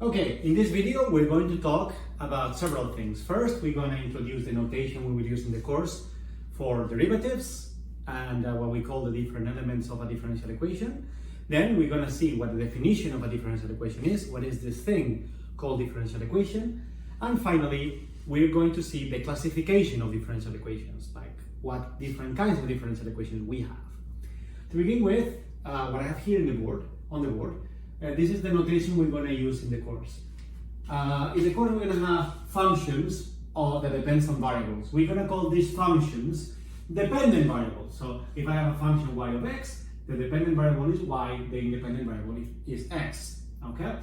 Okay, in this video we're going to talk about several things. First, we're going to introduce the notation we will use in the course for derivatives and what we call the different elements of a differential equation. Then we're going to see what the definition of a differential equation is, what is this thing called differential equation, and finally we're going to see the classification of differential equations, like what different kinds of differential equations we have. To begin with, what I have here on the board, this is the notation we're going to use in the course. In the course, we're going to have functions that depends on variables. We're going to call these functions dependent variables. So if I have a function y of x, the dependent variable is y, the independent variable is x. Okay.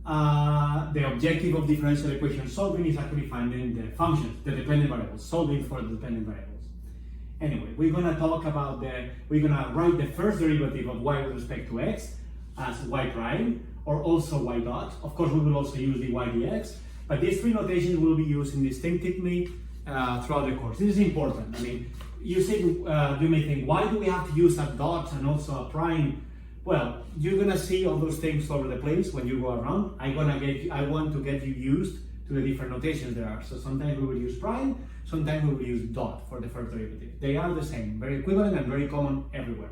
The objective of differential equation solving is actually finding the functions, the dependent variables, solving for the dependent variables. Anyway, we're going to talk about we're going to write the first derivative of y with respect to x as y prime, or also y dot. Of course, we will also use the y dx, but these three notations will be used indistinctively throughout the course. This is important. I mean, you may think, why do we have to use a dot and also a prime? Well, you're gonna see all those things all over the place when you go around. I want to get you used to the different notations there are. So sometimes we will use prime, sometimes we will use dot for the first derivative. They are the same, very equivalent and very common everywhere.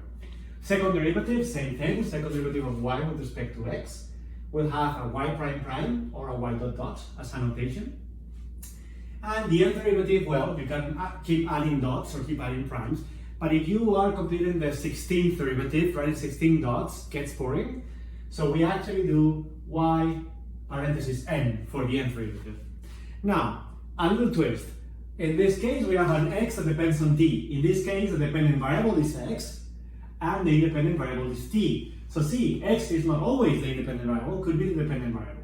Second derivative, same thing. Second derivative of y with respect to x. We'll have a y prime prime or a y dot dot as a notation. And the nth derivative, well, you can keep adding dots or keep adding primes. But if you are computing the 16th derivative, writing 16 dots gets boring. So we actually do y parenthesis n for the nth derivative. Now, a little twist. In this case, we have an x that depends on t. In this case, the dependent variable is x, and the independent variable is t. So see, x is not always the independent variable, could be the dependent variable.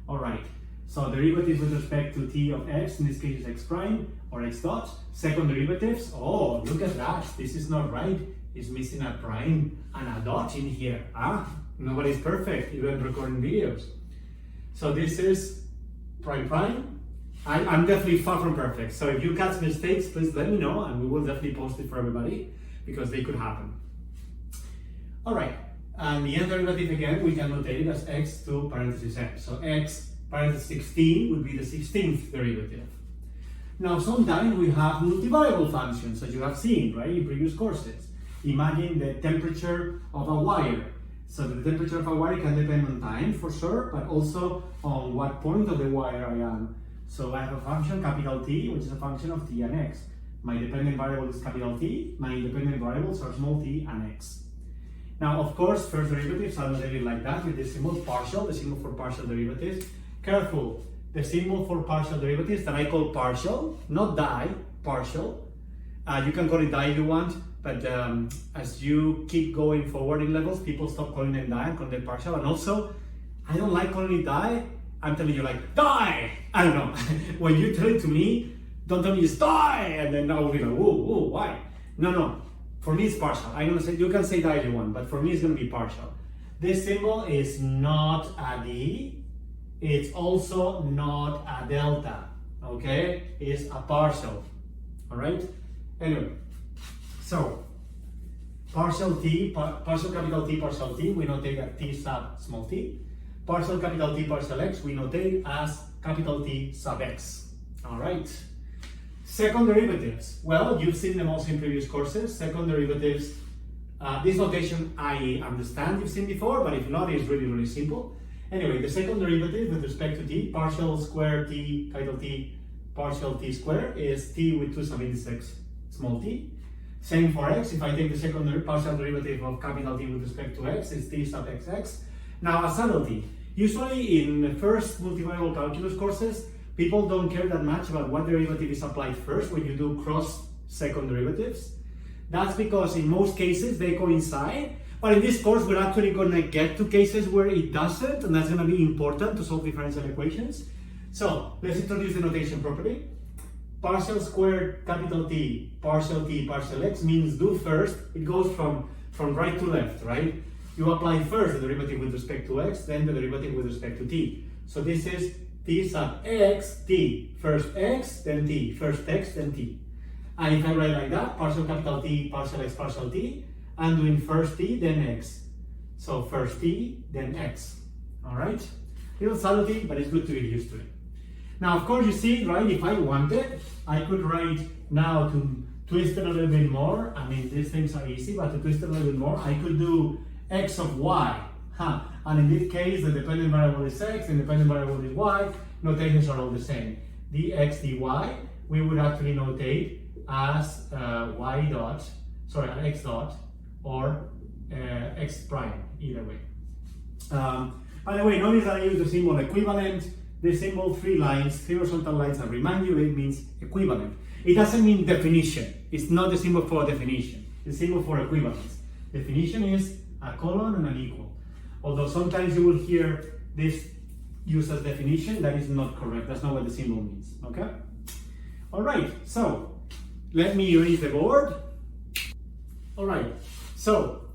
All right, so derivative with respect to t of x, in this case is x prime or x dot. Second derivatives, oh, look at that, this is not right. It's missing a prime and a dot in here. Nobody's perfect, even recording videos. So this is prime prime. I'm definitely far from perfect. So if you catch mistakes, please let me know and we will definitely post it for everybody because they could happen. All right, and the nth derivative again, we can notate it as x to parenthesis n. So x parenthesis 16 would be the 16th derivative. Now, sometimes we have multivariable functions, as you have seen, right, in previous courses. Imagine the temperature of a wire. So the temperature of a wire can depend on time, for sure, but also on what point of the wire I am. So I have a function, capital T, which is a function of t and x. My dependent variable is capital T, my independent variables are small t and x. Now, of course, first derivatives are notated like that with the symbol partial, the symbol for partial derivatives. Careful, the symbol for partial derivatives that I call partial, not die, partial. You can call it die if you want, but as you keep going forward in levels, people stop calling them die and call them partial. And also, I don't like calling it die. I'm telling you like, die! I don't know. When you tell it to me, don't tell me just die! And then I will be like, whoa, why? No. For me, it's partial. I'm gonna say, you can say that if you want, but for me, it's gonna be partial. This symbol is not a D. It's also not a delta. Okay? It's a partial. All right? Anyway, so partial T, partial capital T, partial T, we notate that T sub small t. Partial capital T, partial X, we notate as capital T sub X. All right? Second derivatives. Well, you've seen them also in previous courses. Second derivatives, this notation I understand you've seen before, but if not, it's really, really simple. Anyway, the second derivative with respect to t, partial square t, capital T, partial t square is t with 2 sub-index x, small t. Same for x. If I take the second partial derivative of capital T with respect to x, it's t sub xx. Now, a subtlety. Usually in the first multivariable calculus courses, people don't care that much about what derivative is applied first when you do cross second derivatives. That's because in most cases they coincide, but in this course we're actually going to get to cases where it doesn't, and that's going to be important to solve differential equations. So let's introduce the notation properly. Partial squared capital T, partial x means do first. It goes from right to left, right? You apply first the derivative with respect to x, then the derivative with respect to t. So this is t sub x, t. First x, then t. First x, then t. And if I write like that, partial capital T, partial x, partial t, I'm doing first t, then x. So first t, then x. All right? little subtlety, but it's good to get used to it. Now, of course, you see, right, if I wanted, I could write now to twist it a little bit more. I mean, these things are easy, but to twist it a little bit more, I could do x of y. And in this case, the dependent variable is x, the independent variable is y, notations are all the same. dx, dy, we would actually notate as x dot, or x prime, either way. By the way, notice that I use the symbol equivalent. The symbol, three horizontal lines that remind you it means equivalent. It doesn't mean definition. It's not the symbol for definition. It's the symbol for equivalence. Definition is a colon and an equal. Although sometimes you will hear this used as definition, that is not correct. That's not what the symbol means, okay? All right, so let me erase the board. All right, so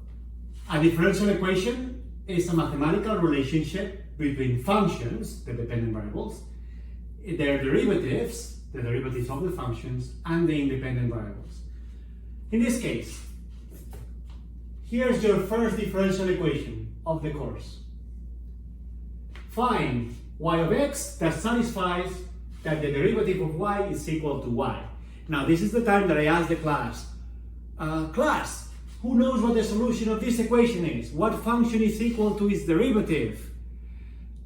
a differential equation is a mathematical relationship between functions, the dependent variables, their derivatives, the derivatives of the functions, and the independent variables. In this case, here's your first differential equation of the course. Find y of x that satisfies that the derivative of y is equal to y. Now, this is the time that I ask the class, class, who knows what the solution of this equation is? What function is equal to its derivative?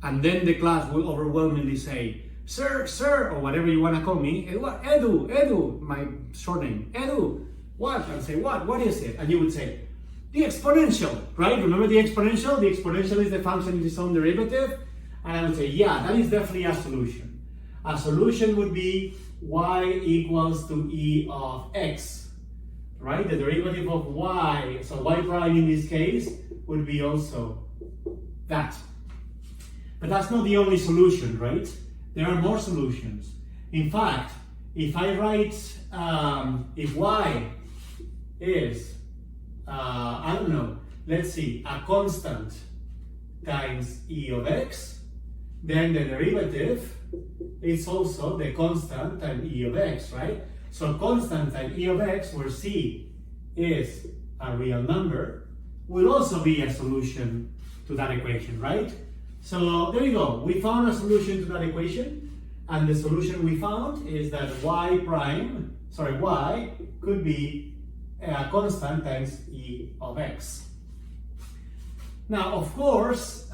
And then the class will overwhelmingly say, sir, or whatever you want to call me, Edu, my short name, Edu, what? I'll say, what is it? And you would say, the exponential, right? Remember the exponential? The exponential is the function in its own derivative. And I would say, yeah, that is definitely a solution. A solution would be y equals to e of x, right? The derivative of y, so y prime in this case, would be also that. But that's not the only solution, right? There are more solutions. In fact, if I write, if y is, I don't know, let's see, a constant times e of x, then the derivative is also the constant times e of x, right? So constant times e of x, where c is a real number, will also be a solution to that equation, right? So there you go. We found a solution to that equation, and the solution we found is that y could be a constant times e of x. Now, of course,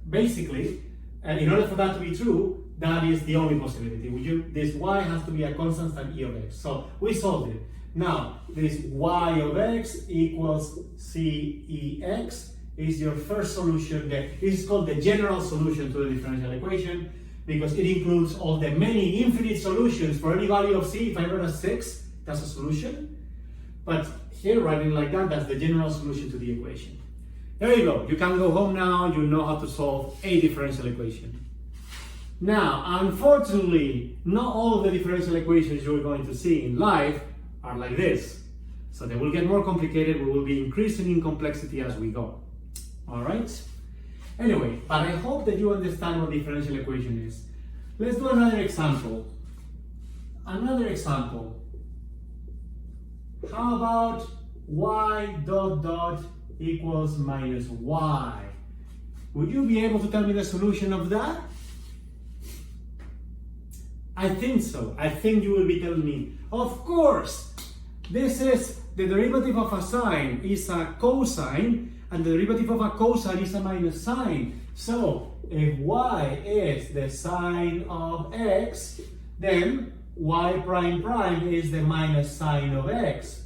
basically, in order for that to be true, that is the only possibility. This y has to be a constant times e of x. So we solved it. Now, this y of x equals cex is your first solution. This is called the general solution to the differential equation because it includes all the many infinite solutions for any value of c. If I wrote a 6, that's a solution. But here, writing like that, that's the general solution to the equation. There you go. You can go home now. You know how to solve a differential equation. Now, unfortunately, not all of the differential equations you're going to see in life are like this. So they will get more complicated. We will be increasing in complexity as we go. All right? Anyway, but I hope that you understand what differential equation is. Let's do another example. Another example. How about y dot dot equals minus y? Would you be able to tell me the solution of that? I think so. I think you will be telling me, of course, this is the derivative of a sine is a cosine, and the derivative of a cosine is a minus sine. So if y is the sine of x, then y prime prime is the minus sine of x.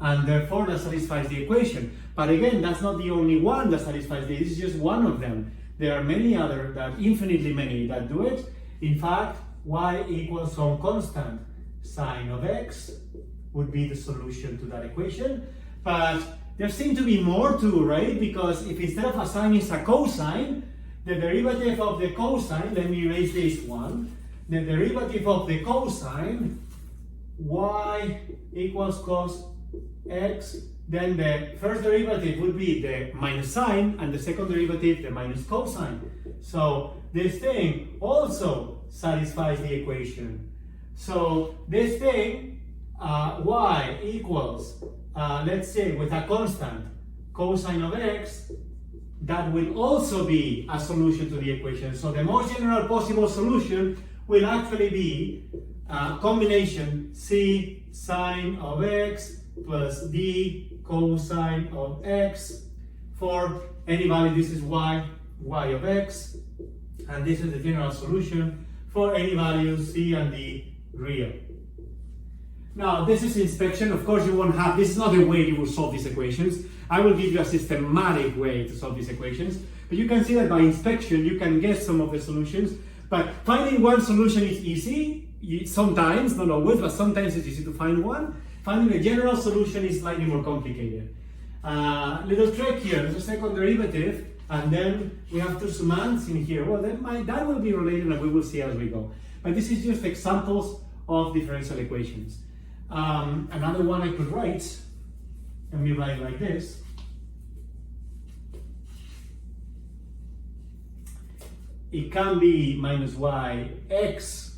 And therefore that satisfies the equation. But again, that's not the only one that satisfies this. This is just one of them. There are many other, infinitely many that do it. In fact, y equals some constant sine of x would be the solution to that equation. But there seem to be more too, right? Because if instead of a sine is a cosine, the derivative of the cosine, let me erase this one, the derivative of the cosine, y equals cos x, then the first derivative would be the minus sine, and the second derivative, the minus cosine. So this thing also satisfies the equation. So this thing, y equals, let's say with a constant, cosine of x that will also be a solution to the equation. So the most general possible solution will actually be a combination C sine of x plus D cosine of x for any value. This is y of x, and this is the general solution for any value C and D real. Now, this is inspection. Of course, you won't have, this is not the way you will solve these equations. I will give you a systematic way to solve these equations. But you can see that by inspection, you can guess some of the solutions. But finding one solution is easy. Sometimes, not always, but sometimes it's easy to find one. Finding a general solution is slightly more complicated. Little trick here, there's a second derivative, and then we have two summands in here. Well, that will be related, and we will see as we go. But this is just examples of differential equations. Another one I could write, let me write like this. It can be minus y x.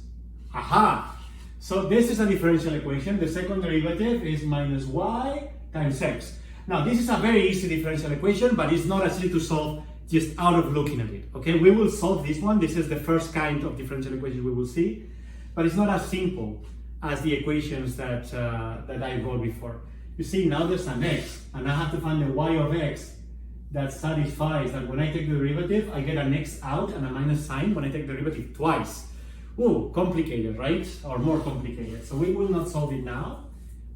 Aha! So this is a differential equation. The second derivative is minus y times x. Now this is a very easy differential equation, but it's not as easy to solve just out of looking at it. Okay, we will solve this one. This is the first kind of differential equation we will see, but it's not as simple as the equations that I wrote before. You see, now there's an x, and I have to find the y of x that satisfies that when I take the derivative, I get an x out and a minus sign when I take the derivative twice. Ooh, complicated, right? Or more complicated. So we will not solve it now.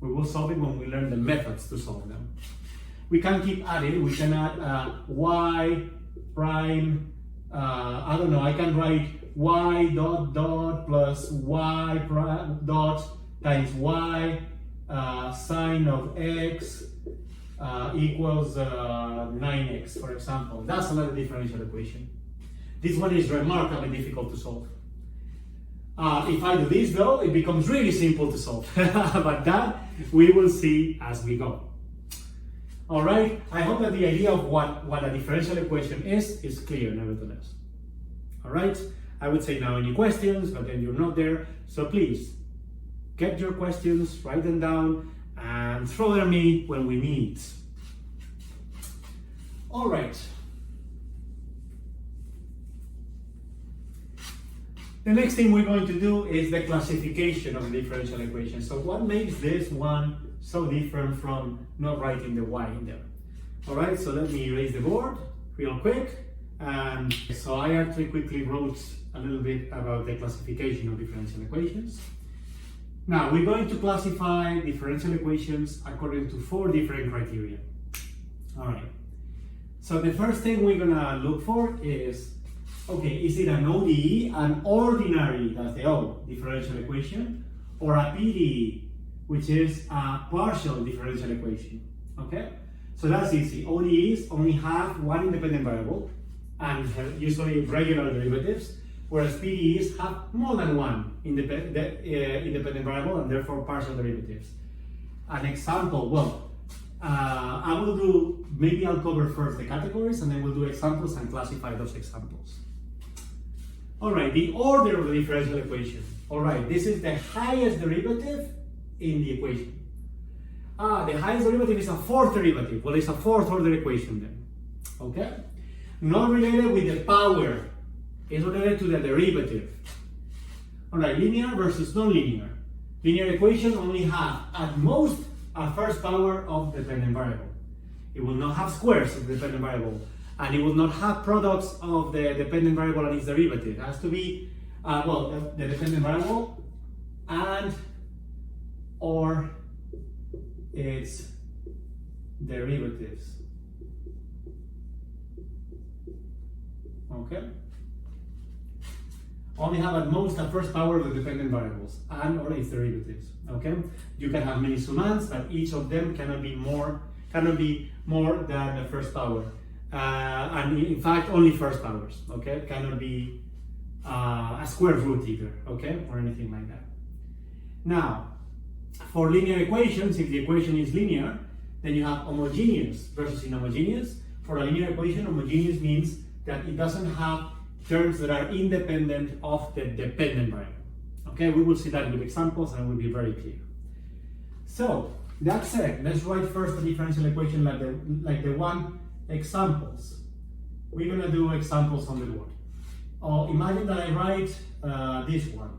We will solve it when we learn the methods to solve them. We can keep adding. We can add y prime, I don't know, I can write y dot dot plus y dot times y sine of x equals 9x, for example. That's another differential equation. This one is remarkably difficult to solve. If I do this though, it becomes really simple to solve. But that we will see as we go. All right, I hope that the idea of what a differential equation is clear nevertheless. All right, I would say now any questions, but then you're not there. So please, get your questions, write them down, and throw them at me when we meet. All right. The next thing we're going to do is the classification of the differential equation. So what makes this one so different from not writing the y in there? All right, so let me erase the board real quick. And so I actually quickly wrote a little bit about the classification of differential equations. Now we're going to classify differential equations according to 4 different criteria. All right, so the first thing we're gonna look for is, okay, is it an ODE, an ordinary, that's the O, differential equation, or a PDE, which is a partial differential equation, okay? So that's easy. ODEs only have one independent variable and usually regular derivatives, whereas PDEs have more than one independent variable and therefore partial derivatives. An example, well, I will do, maybe I'll cover first the categories and then we'll do examples and classify those examples. All right, the order of the differential equation. All right, this is the highest derivative in the equation. The highest derivative is a 4th derivative. Well, it's a 4th order equation then. Okay? Not related with the power. It's related to the derivative. All right, linear versus non-linear. Linear equations only have at most a first power of the dependent variable. It will not have squares of the dependent variable. And it will not have products of the dependent variable and its derivative. It has to be, the dependent variable and or its derivatives. Okay? Only have at most a first power of the dependent variables and or its derivatives. Okay? You can have many summands, but each of them cannot be more than the first power. And in fact, only first powers, okay? Cannot be a square root either, okay? Or anything like that. Now, for linear equations, if the equation is linear, then you have homogeneous versus inhomogeneous. For a linear equation, homogeneous means that it doesn't have terms that are independent of the dependent variable. Okay, we will see that with examples and it will be very clear. So, that said, let's write first the differential equation like the one examples. we're gonna do examples on the board. Oh, imagine that I write this one.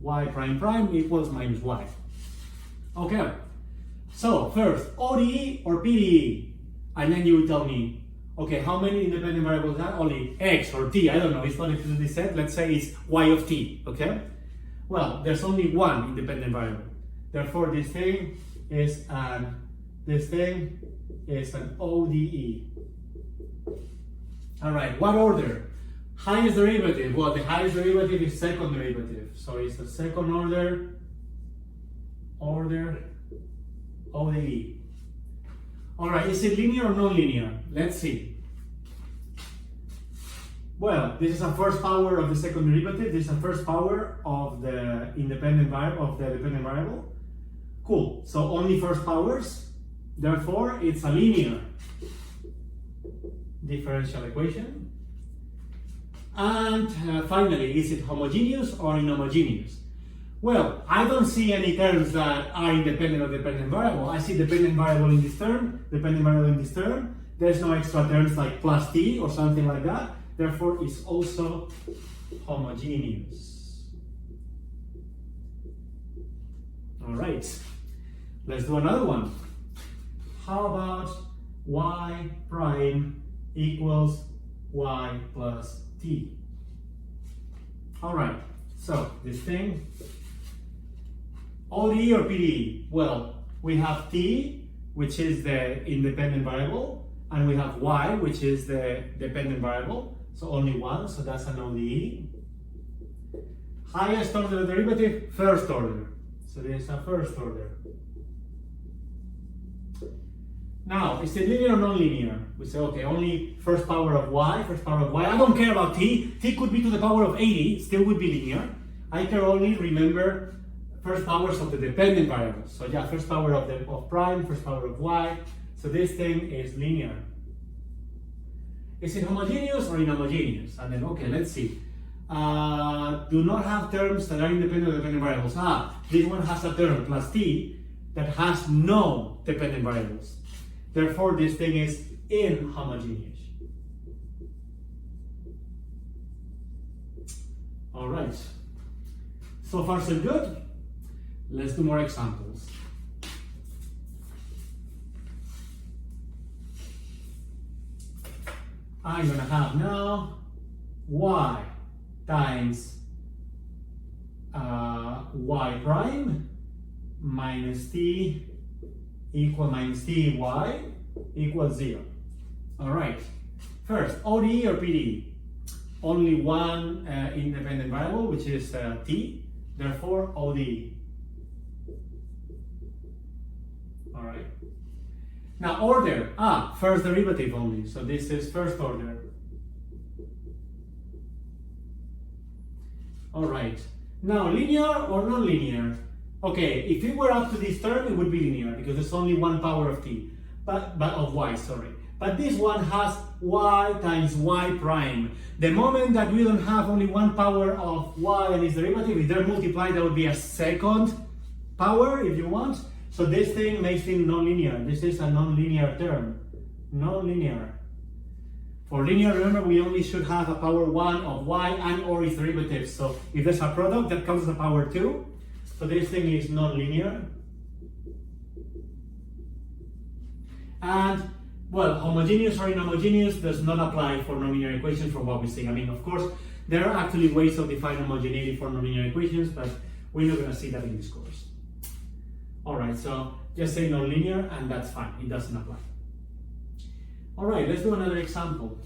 Y prime prime equals minus y. Okay, so first, ODE or PDE? And then you will tell me, okay, how many independent variables are? Only X or T, I don't know, it's not explicitly said. Let's say it's Y of T, okay? Well, there's only one independent variable. Therefore, this thing is an ODE. All right, what order? Highest derivative. Well, the highest derivative is second derivative. So it's a second order ODE. All right, is it linear or non-linear? Let's see. Well, this is a first power of the second derivative. This is a first power of the independent variable. Cool. So only first powers. Therefore, it's a linear differential equation. And finally, is it homogeneous or inhomogeneous? Well, I don't see any terms that are independent of dependent variable. I see dependent variable in this term, dependent variable in this term. There's no extra terms like plus t or something like that. Therefore, it's also homogeneous. All right, let's do another one. How about y prime equals y plus t? All right, so this thing, ODE or PDE? Well, we have t, which is the independent variable, and we have y, which is the dependent variable. So only one, so that's an ODE. Highest order derivative, first order. So there's a first order. Now, is it linear or non-linear? We say, okay, only first power of y, I don't care about t. T could be to the power of 80, still would be linear. I can only remember first powers of the dependent variables. So yeah, first power of prime, first power of y. So this thing is linear. Is it homogeneous or inhomogeneous? And then, okay, let's see. Do not have terms that are independent of dependent variables. This one has a term, plus t, that has no dependent variables. Therefore, this thing is inhomogeneous. All right. So far, so good. Let's do more examples. I'm going to have now y times y prime minus t equal minus ty equals 0. All right. First, ODE or PDE? Only one independent variable, which is t. Therefore, ODE. All right. Now, order. First derivative only. So this is first order. All right. Now, linear or non-linear? Okay, if it were up to this term, it would be linear because there's only one power of t, but of y, sorry. But this one has y times y prime. The moment that we don't have only one power of y and its derivative, if they're multiplied, that would be a second power, if you want. So this thing makes it non-linear. This is a non-linear term. Non-linear. For linear, remember, we only should have a power 1 of y and or its derivatives. So if there's a product, that comes as a power 2. So this thing is non-linear. And, well, homogeneous or inhomogeneous does not apply for nonlinear equations from what we see. I mean, of course, there are actually ways of defining homogeneity for nonlinear equations, but we're not going to see that in this course. All right, so just say nonlinear and that's fine. It doesn't apply. All right, let's do another example.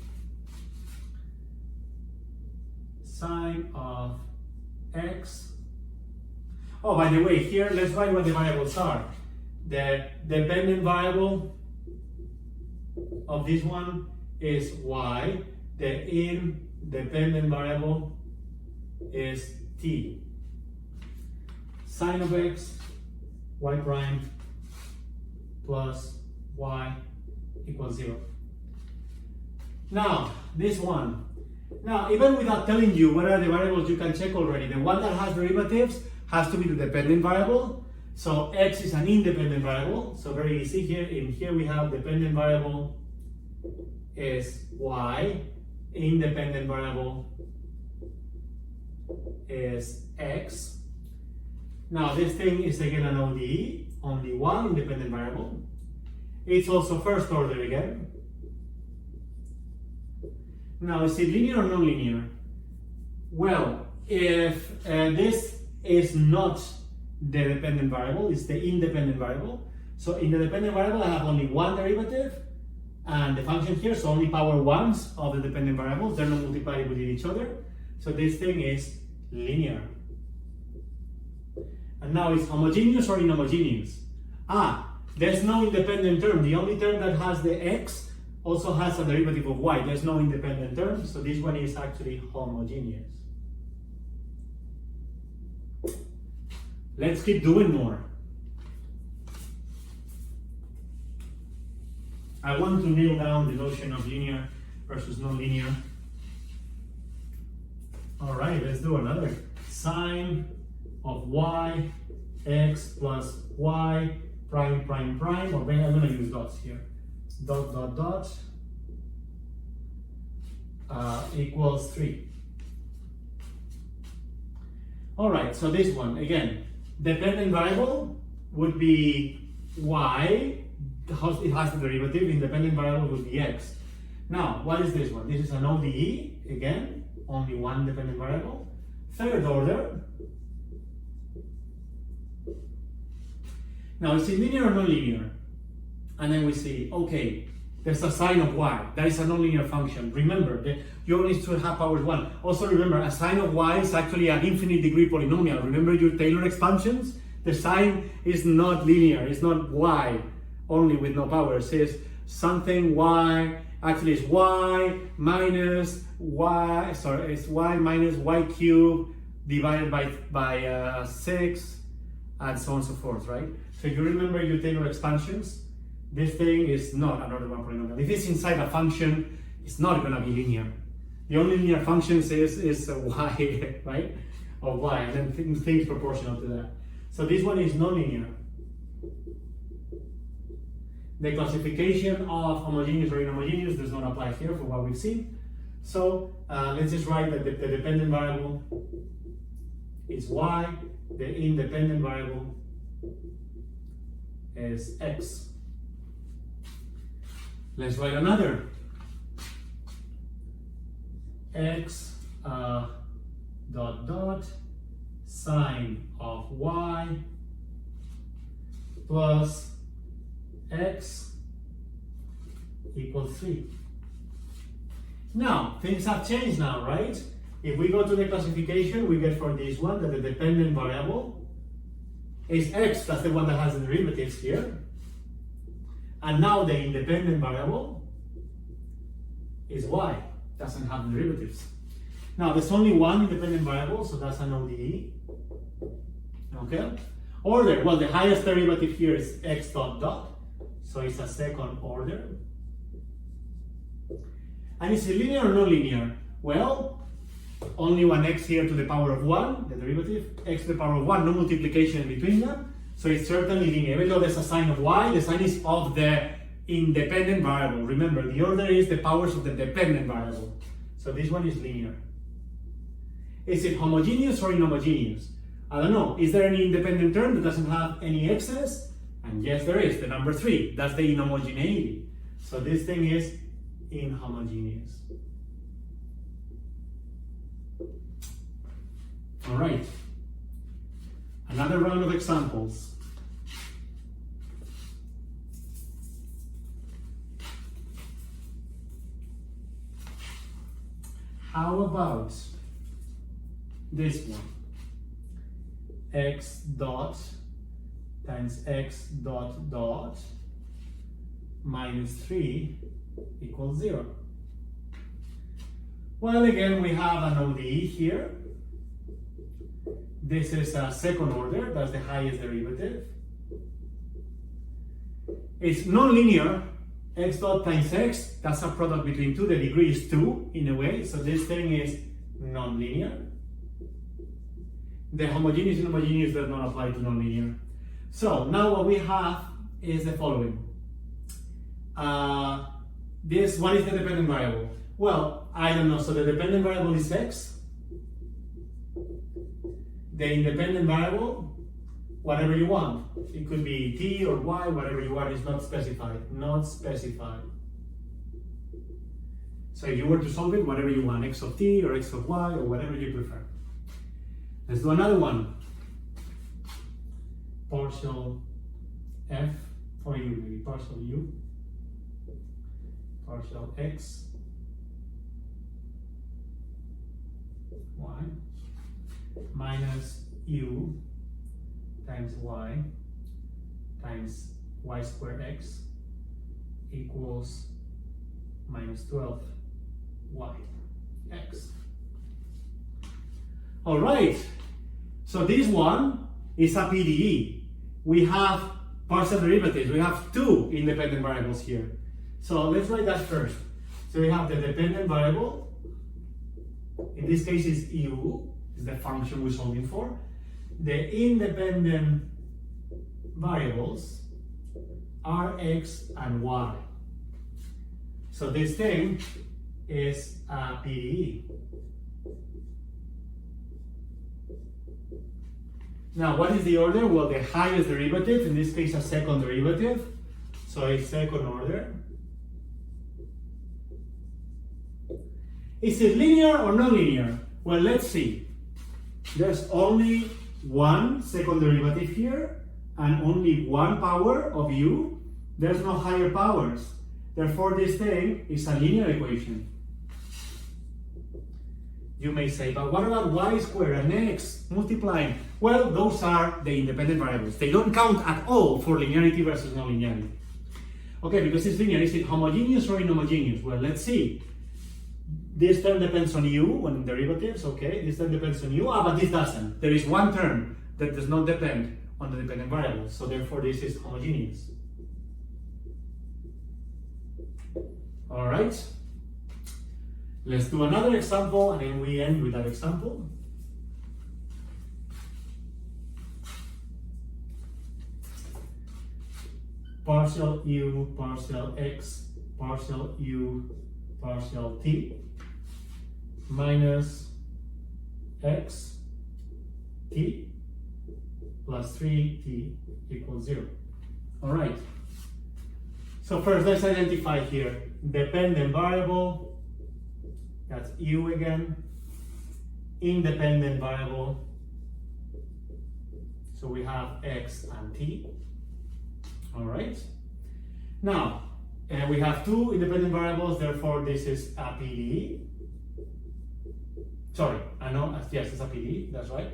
Sine of x. Oh, by the way, here let's write what the variables are. The dependent variable of this one is y. The independent variable is t. Sine of x, y prime plus y equals 0. Now, this one. Now, even without telling you what are the variables, you can check already. The one that has derivatives has to be the dependent variable. So x is an independent variable. So very easy here. In here we have dependent variable is y, independent variable is x. Now this thing is again an ODE, only one independent variable. It's also first order again. Now is it linear or non-linear? Well, if this is not the dependent variable, it's the independent variable. So in the dependent variable I have only one derivative, and the function here, so only power ones of the dependent variables, they're not multiplied with each other. So this thing is linear. And now it's homogeneous or inhomogeneous? There's no independent term. The only term that has the x also has a derivative of y. There's no independent term, so this one is actually homogeneous. Let's keep doing more. I want to nail down the notion of linear versus non-linear. All right, let's do another. Sine of y, x plus y, prime, prime, prime, or maybe I'm going to use dots here. Dot, dot, dot, equals 3. All right, so this one, again, dependent variable would be y, it has the derivative, independent variable would be x. Now, what is this one? This is an ODE, again, only one dependent variable. Third order. Now, is it linear or non-linear? And then we see, okay, there's a sine of y. That is a non-linear function. Remember, you only need to have powers 1. Also remember, a sine of y is actually an infinite degree polynomial. Remember your Taylor expansions? The sine is not linear. It's not y only with no powers. It's something y, actually it's y minus y, sorry, it's y minus y cubed divided by 6, and so on and so forth, right? So if you remember your Taylor expansions, this thing is not an order 1 polynomial. If it's inside a function, it's not going to be linear. The only linear functions is y, right? Of y, and then things proportional to that. So this one is non-linear. The classification of homogeneous or inhomogeneous does not apply here for what we've seen. So let's just write that the dependent variable is y, the independent variable is x. Let's write another. X dot dot sine of y plus x equals 3. Now, things have changed now, right? If we go to the classification, we get for this one that the dependent variable is x, that's the one that has the derivatives here. And now the independent variable is y, doesn't have the derivatives. Now, there's only one independent variable, so that's an ODE. Okay? Order, well, the highest derivative here is x dot dot, so it's a second order. And is it linear or non-linear? Well, only one x here to the power of 1, the derivative, x to the power of 1, no multiplication between them. So it's certainly linear. Even though there's a sign of y, the sign is of the independent variable. Remember, the order is the powers of the dependent variable. So this one is linear. Is it homogeneous or inhomogeneous? I don't know. Is there any independent term that doesn't have any x's? And yes, there is, the number 3. That's the inhomogeneity. So this thing is inhomogeneous. All right. Another round of examples. How about this one? X dot times x dot dot minus 3 equals 0. Well, again, we have an ODE here. This is a second order, that's the highest derivative. It's non-linear, x dot times x, that's a product between 2, the degree is 2 in a way, so this thing is non-linear. The homogeneous and homogeneous does not apply to non-linear. So now what we have is the following. what is the dependent variable? Well, I don't know. So the dependent variable is x. The independent variable, whatever you want. It could be t or y, whatever you want. It's not specified. Not specified. So if you were to solve it, whatever you want, x of t or x of y or whatever you prefer. Let's do another one. Partial f for u, maybe partial u, partial x, y, minus u times y times y squared x equals minus 12 y x. All right, so this one is a PDE. We have partial derivatives. We have two independent variables here. So let's write that first. So we have the dependent variable. In this case is u, is the function we're solving for. The independent variables are x and y. So this thing is a PDE. Now, what is the order? Well, the highest derivative, in this case a second derivative, so it's second order. Is it linear or non-linear? Well, let's see. There's only one second derivative here and only one power of u. There's no higher powers. Therefore, this thing is a linear equation. You may say, but what about y squared and x multiplying? Well, those are the independent variables. They don't count at all for linearity versus non-linearity. Okay, because it's linear, is it homogeneous or inhomogeneous? Well, let's see. This term depends on u, on derivatives, okay? This term depends on u, but this doesn't. There is one term that does not depend on the dependent variables, so therefore this is homogeneous. All right. Let's do another example, and then we end with that example. Partial u, partial x, partial u, partial t, minus x t plus 3t equals 0. All right. So first, let's identify here dependent variable. That's u again. Independent variable. So we have x and t. All right. Now, we have two independent variables, therefore this is a PDE. Sorry, I know, yes, it's a PDE, that's right.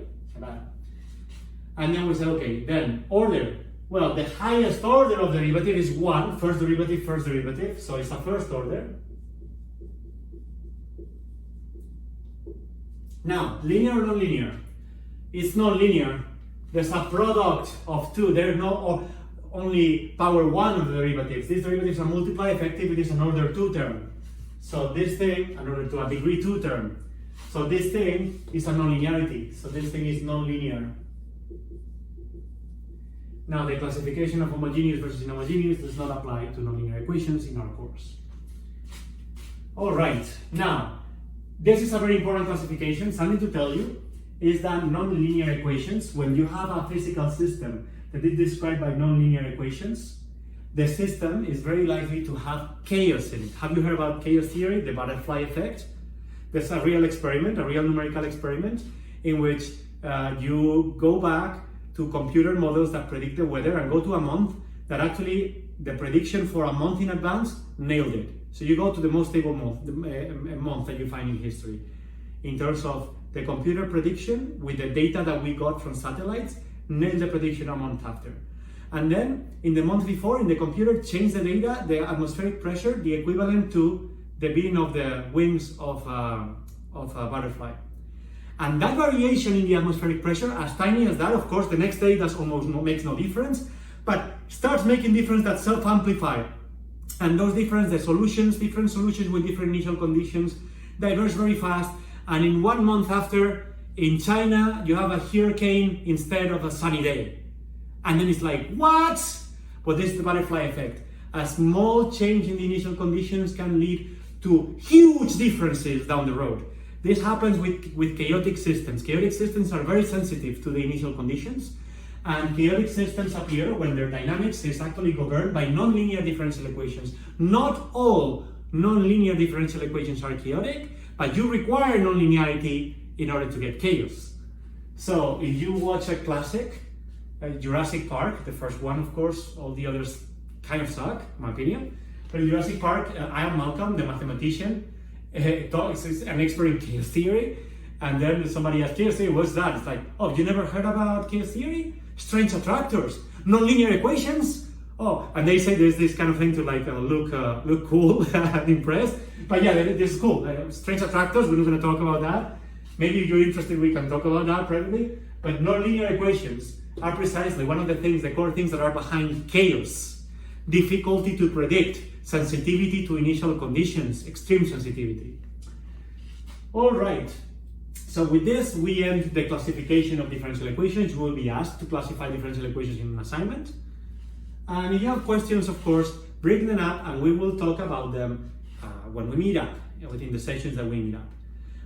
And then we say, okay, then order. Well, the highest order of derivative is 1, first derivative, so it's a first order. Now, linear or non-linear? It's not linear. There's a product of two. There's no only power 1 of the derivatives. These derivatives are multiplied. Effectively, it's an order 2 term. So this thing, an order to a degree 2 term. So this thing is a non-linearity. So this thing is non-linear. Now, the classification of homogeneous versus inhomogeneous does not apply to nonlinear equations in our course. All right. Now, this is a very important classification. Something to tell you is that nonlinear equations, when you have a physical system that is described by nonlinear equations, the system is very likely to have chaos in it. Have you heard about chaos theory, the butterfly effect? There's a real experiment, a real numerical experiment, in which you go back to computer models that predict the weather and go to a month that actually the prediction for a month in advance nailed it. So you go to the most stable month, a month that you find in history. In terms of the computer prediction with the data that we got from satellites, nailed the prediction a month after. And then in the month before, in the computer, changed the data, the atmospheric pressure, the equivalent to the beating of the wings of a butterfly. And that variation in the atmospheric pressure, as tiny as that, of course, the next day makes no difference, but starts making difference that self-amplify. And those different solutions with different initial conditions, diverge very fast. And in 1 month after, in China, you have a hurricane instead of a sunny day. And then it's like, what? But this is the butterfly effect. a small change in the initial conditions can lead to huge differences down the road. This happens with chaotic systems. Chaotic systems are very sensitive to the initial conditions, and chaotic systems appear when their dynamics is actually governed by nonlinear differential equations. Not all nonlinear differential equations are chaotic, but you require nonlinearity in order to get chaos. So if you watch a classic, Jurassic Park, the first one of course, all the others kind of suck, in my opinion, but in Jurassic Park, Ian Malcolm, the mathematician, is an expert in chaos theory, and then somebody asks, chaos theory, what's that? It's like, oh, you never heard about chaos theory? Strange attractors, nonlinear equations? Oh, and they say there's this kind of thing to like look cool and impressed. But yeah, this is cool. Strange attractors, we're not going to talk about that. Maybe if you're interested, we can talk about that privately. But nonlinear equations are precisely one of the things, the core things that are behind chaos. Difficulty to predict, sensitivity to initial conditions, extreme sensitivity. All right. So with this, we end the classification of differential equations. You will be asked to classify differential equations in an assignment. And if you have questions, of course, bring them up and we will talk about them when we meet up, within the sessions that we meet up.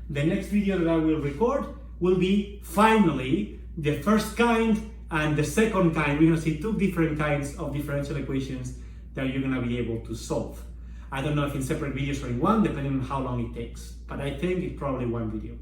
The next video that I will record will be finally the first kind and the second kind. We're going to see two different kinds of differential equations that you're going to be able to solve. I don't know if in separate videos or in one, depending on how long it takes, but I think it's probably one video.